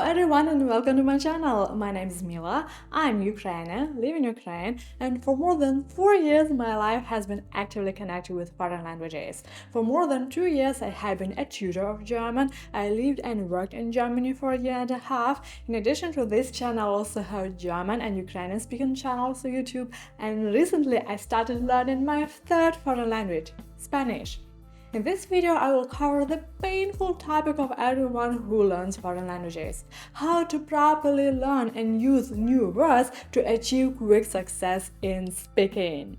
everyone and welcome to my channel. My name is Mila. I'm Ukrainian, live in Ukraine, and for more than 4 years my life has been actively connected with foreign languages. For more than 2 years I have been a tutor of German. I lived and worked in Germany for a year and a half. In addition to this channel, I also have German and Ukrainian speaking channels on YouTube, and recently I started learning my third foreign language, Spanish. In this video, I will cover the painful topic of everyone who learns foreign languages: how to properly learn and use new words to achieve quick success in speaking.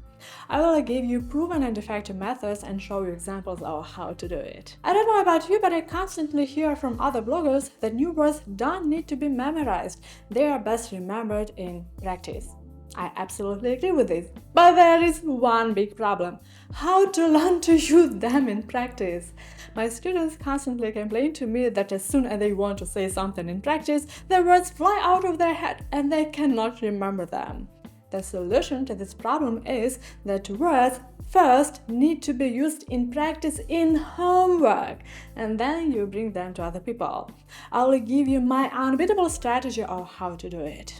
I will give you proven and effective methods and show you examples of how to do it. I don't know about you, but I constantly hear from other bloggers that new words don't need to be memorized. They are best remembered in practice. I absolutely agree with this. But there is one big problem: how to learn to use them in practice. My students constantly complain to me that as soon as they want to say something in practice, the words fly out of their head and they cannot remember them. The solution to this problem is that words first need to be used in practice in homework, and then you bring them to other people. I will give you my unbeatable strategy of how to do it.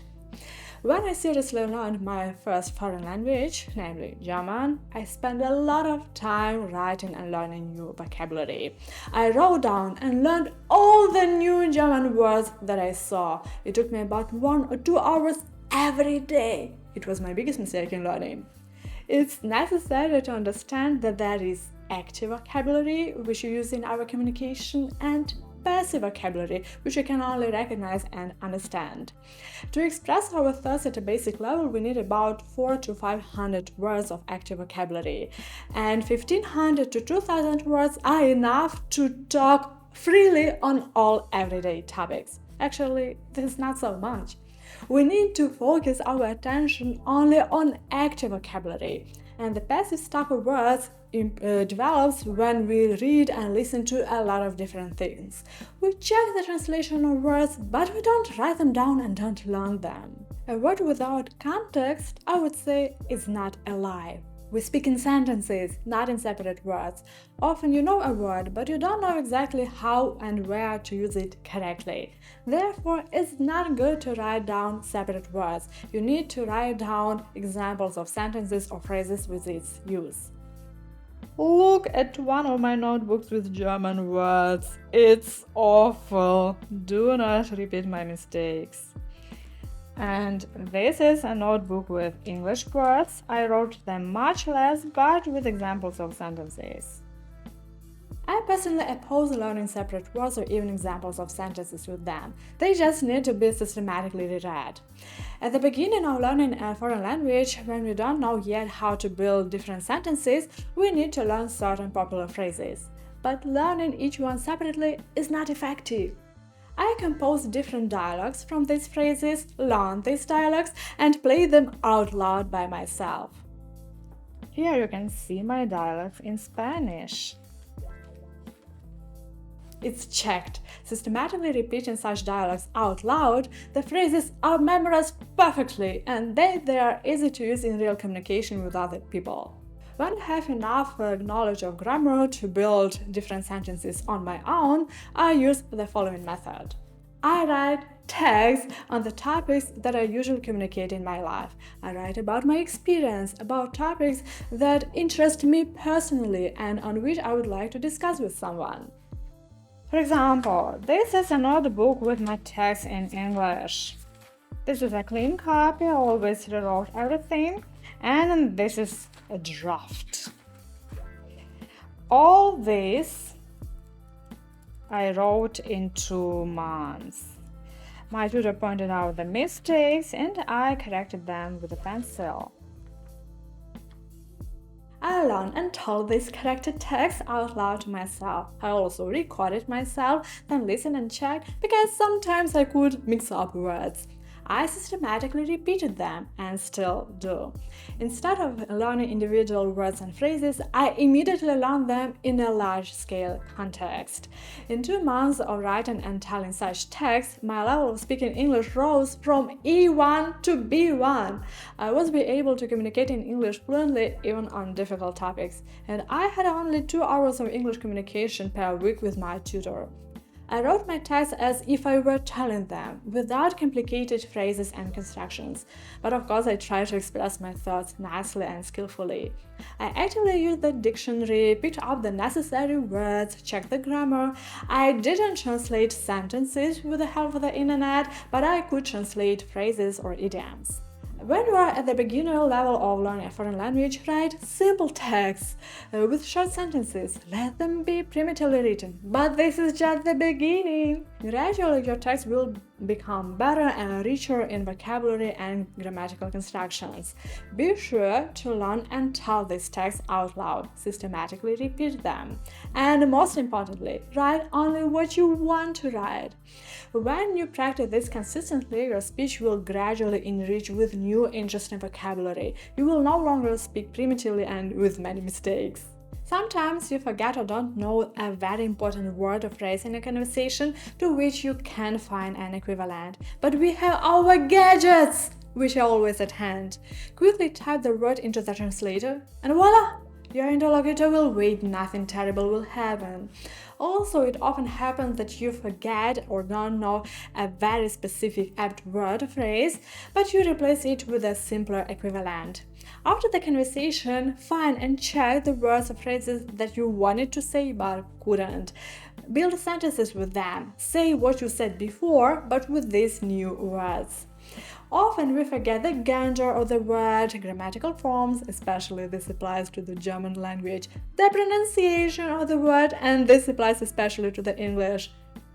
When I seriously learned my first foreign language, namely German, I spent a lot of time writing and learning new vocabulary. I wrote down and learned all the new German words that I saw. It took me about 1 or 2 hours every day. It was my biggest mistake in learning. It's necessary to understand that there is active vocabulary, which we use in our communication, and passive vocabulary, which we can only recognize and understand. To express our thoughts at a basic level, we need about 400 to 500 words of active vocabulary, and 1500 to 2000 words are enough to talk freely on all everyday topics. Actually, this is not so much. We need to focus our attention only on active vocabulary, and the passive stock of words develops when we read and listen to a lot of different things. We check the translation of words, but we don't write them down and don't learn them. A word without context, I would say, is not alive. We speak in sentences, not in separate words. Often you know a word, but you don't know exactly how and where to use it correctly. Therefore, it's not good to write down separate words. You need to write down examples of sentences or phrases with its use. Look at one of my notebooks with German words. It's awful. Do not repeat my mistakes. And this is a notebook with English words. I wrote them much less, but with examples of sentences. I personally oppose learning separate words or even examples of sentences with them. They just need to be systematically reread. At the beginning of learning a foreign language, when we don't know yet how to build different sentences, we need to learn certain popular phrases. But learning each one separately is not effective. I compose different dialogues from these phrases, learn these dialogues, and play them out loud by myself. Here you can see my dialogues in Spanish. It's checked. Systematically repeating such dialogues out loud, the phrases are memorized perfectly, and they are easy to use in real communication with other people. When I have enough knowledge of grammar to build different sentences on my own, I use the following method. I write tags on the topics that I usually communicate in my life. I write about my experience, about topics that interest me personally and on which I would like to discuss with someone. For example, this is another book with my text in English. This is a clean copy, I always rewrote everything, and this is a draft. All this I wrote in 2 months. My tutor pointed out the mistakes and I corrected them with a pencil. I learned and told this corrected text out loud to myself. I also recorded myself, then listened and checked because sometimes I could mix up words. I systematically repeated them and still do. Instead of learning individual words and phrases, I immediately learned them in a large-scale context. In 2 months of writing and telling such text, my level of speaking English rose from E1 to B1. I was able to communicate in English fluently even on difficult topics, and I had only 2 hours of English communication per week with my tutor. I wrote my text as if I were telling them, without complicated phrases and constructions. But of course, I try to express my thoughts nicely and skillfully. I actively used the dictionary, picked up the necessary words, checked the grammar. I didn't translate sentences with the help of the internet, but I could translate phrases or idioms. When you are at the beginner level of learning a foreign language, write simple texts with short sentences. Let them be primitively written. But this is just the beginning. Gradually, your text will become better and richer in vocabulary and grammatical constructions. Be sure to learn and tell these texts out loud. Systematically repeat them. And most importantly, write only what you want to write. When you practice this consistently, your speech will gradually enrich with new interesting vocabulary. You will no longer speak primitively and with many mistakes. Sometimes you forget or don't know a very important word or phrase in a conversation to which you can find an equivalent. But we have our gadgets, which are always at hand. Quickly type the word into the translator and voila! Your interlocutor will wait, nothing terrible will happen. Also, it often happens that you forget or don't know a very specific apt word or phrase, but you replace it with a simpler equivalent. After the conversation, find and check the words or phrases that you wanted to say but couldn't. Build sentences with them. Say what you said before, but with these new words. Often we forget the gender of the word, grammatical forms, especially this applies to the German language, the pronunciation of the word, and this applies especially to the English.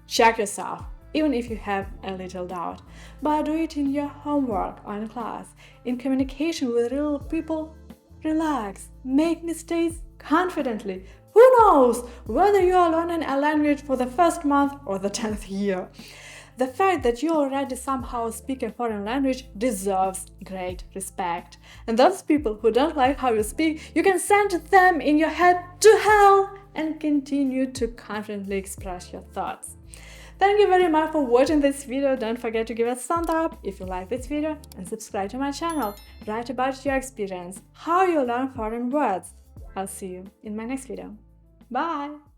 Check yourself, even if you have a little doubt. But do it in your homework or in class. In communication with real people, relax, make mistakes confidently. Who knows whether you are learning a language for the first month or the 10th year? The fact that you already somehow speak a foreign language deserves great respect. And those people who don't like how you speak, you can send them in your head to hell and continue to confidently express your thoughts. Thank you very much for watching this video. Don't forget to give a thumbs up if you like this video and subscribe to my channel. Write about your experience, how you learn foreign words. I'll see you in my next video. Bye!